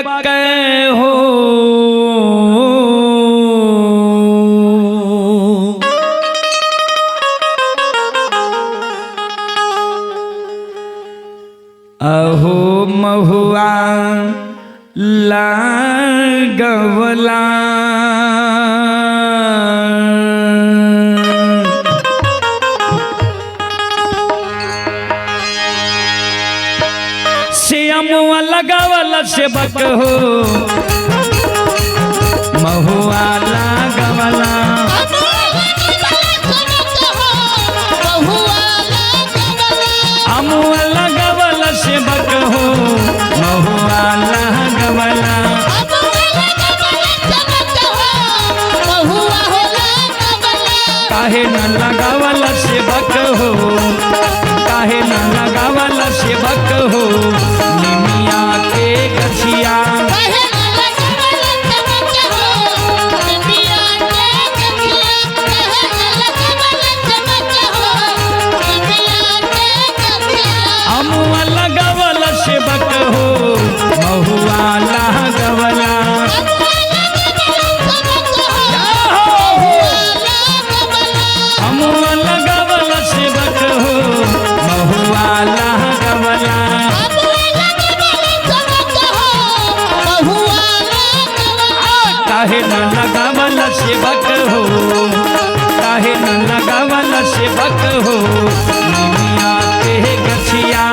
सेवक हो अहो महुआ लागवला श्यामुआ लगावला सेवक हो महुआ लागवला अमुआ लगावला सेवक हो महुआ लागवला काहे न लगावला सेवक हो काहे न लगावला सेवक हो निमिया के गछिया अमुआ लगावला सेवक हो महुआ लागवला अमुआ लगावला सेवक हो महुआ लागवला काहे न लगावला सेवक हो काहे न लगावला सेवक हो निमिया के गछिया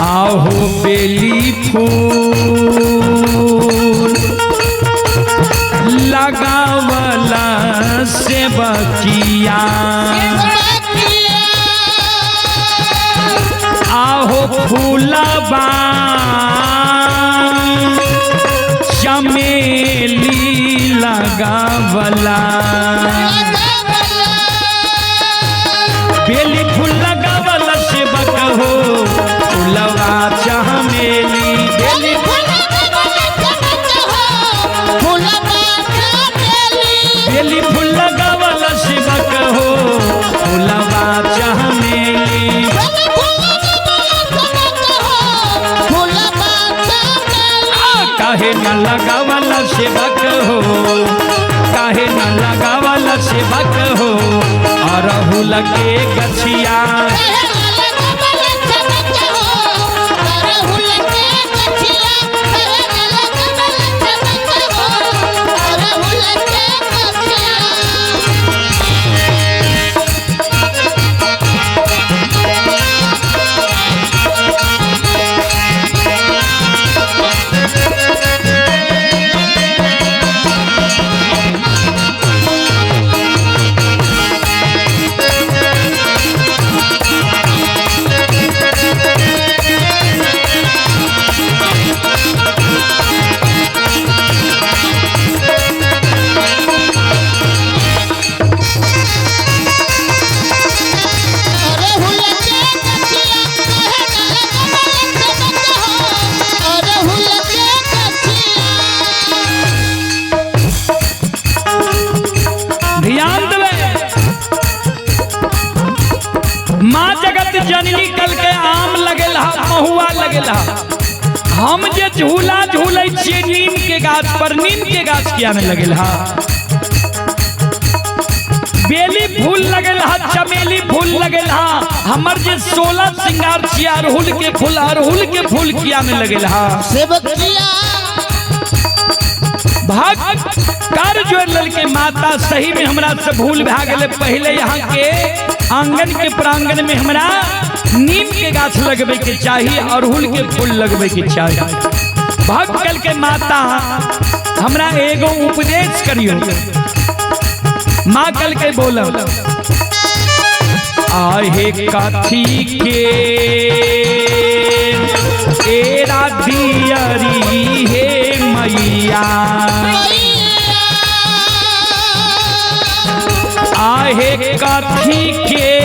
आहो बेली फूल लगावला सेवकिया आहो फूलबा चमेली लगावला बेली फूल लगावला सेवक हो फूलवा चमेली बेली बेली फूल लगावला सेवक हो फूलवा चमेली काहे न लगावला सेवक हो काहे न लगावला सेवक हो अरहुल के गछिया माँ जगत जननी कल के आम लगेला महुआ लगेला हम जे झूला झूले छिए नीम के गाछ पर नीम के गाछ किया में लगेला बेली फूल लगेला चमेली फूल लगेला हमर जे 16 श्रृंगार छिया अरहुल के फूल किया में लगेला सेवकिया भक्त कर जो ललके माता सही में हमरा से भूल भा गए पहले यहाँ के आंगन के प्रांगण में हमरा नीम के गाछ लगबे के चाहिए अरहुल के फूल लगबे के चाहिए भक्त कल के माता हमरा एगो उपदेश करियो। माँ कल के बोल आहे कथी के एरा दियरी हे मैया आहे कथी के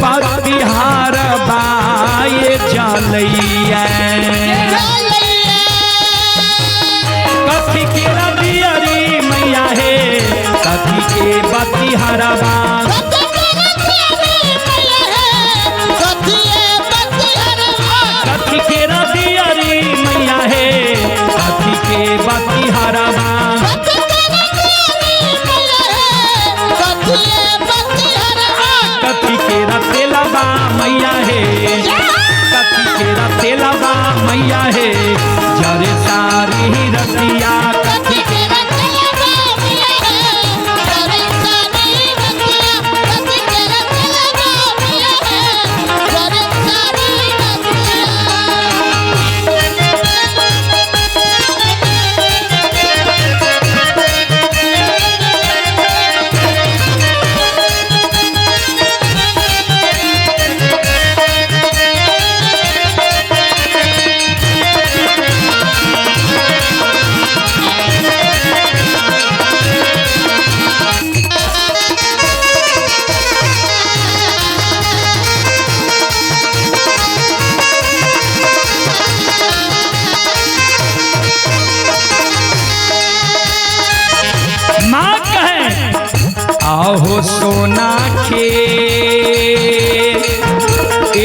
पतिहार बाए जलैया कथी के दियरी मैया हे कथी के पतिहार बा कथी के दियरी मैया हे कथी के पतिहार बा कथी के तेलबा मैया हे कथी के तेलबा मैया हे जरे सारी रतिया कथी के आहो सोना के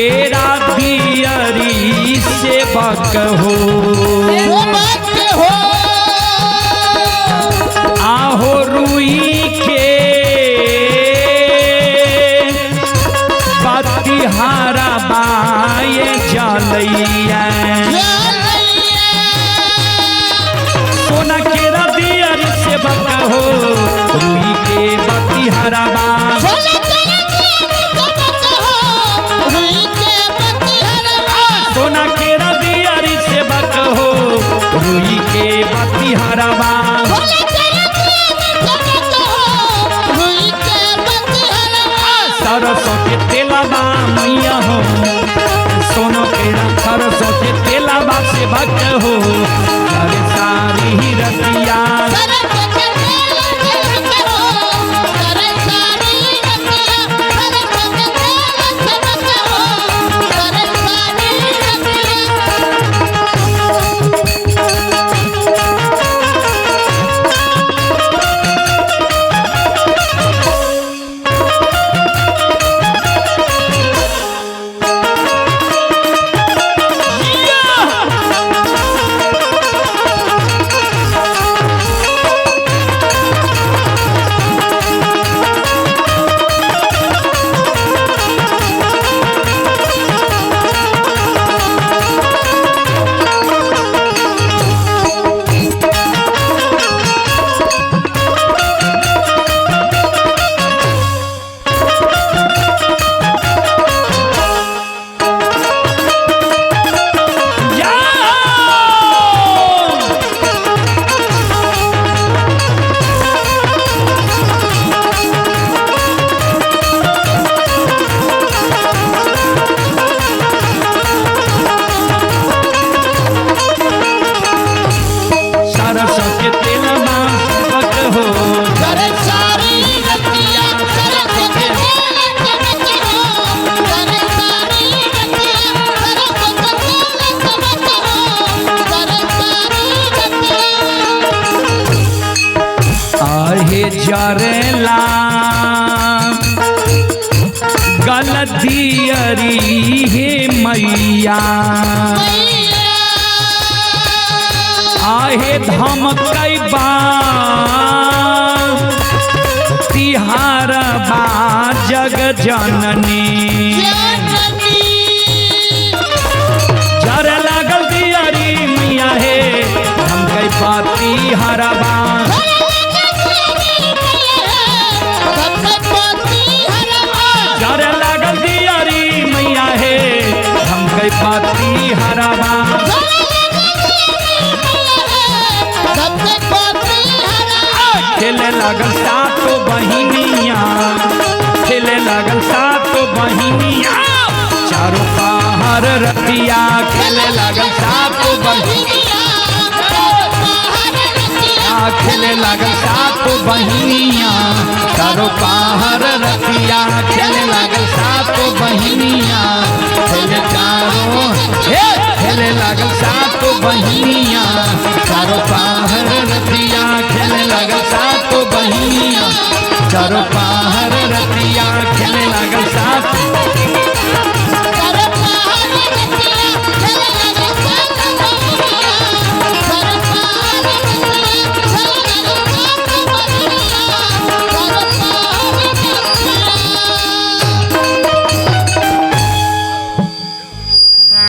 एरा दियरी से बक हो आहो रुई के पतिहारा बाए जलैया सोना के दियरी से बक हो रुई के पतिहारा बा सोना के दियरी से बक हो रुई के पतिहारा बा सरसों के तेलबा मैया हो सोनो के सरसों के तेलबा से भक्त हो अरे सारी ही रतिया जरेला गलदियरी हे मैया आहे धमकई बा तिहार बा जग जननी जरे लागल दियरी मैया हे धमकई बा तिहार बा जरे लागल दियरी मैया हे हम चारों पहर रतिया खेले लागल सातो बहिनिया खेले लागल सातो बहिनिया चारों पहर रतिया खेले लागल सातो बहिनिया खेले चारों खेले लागल सातो बहिनिया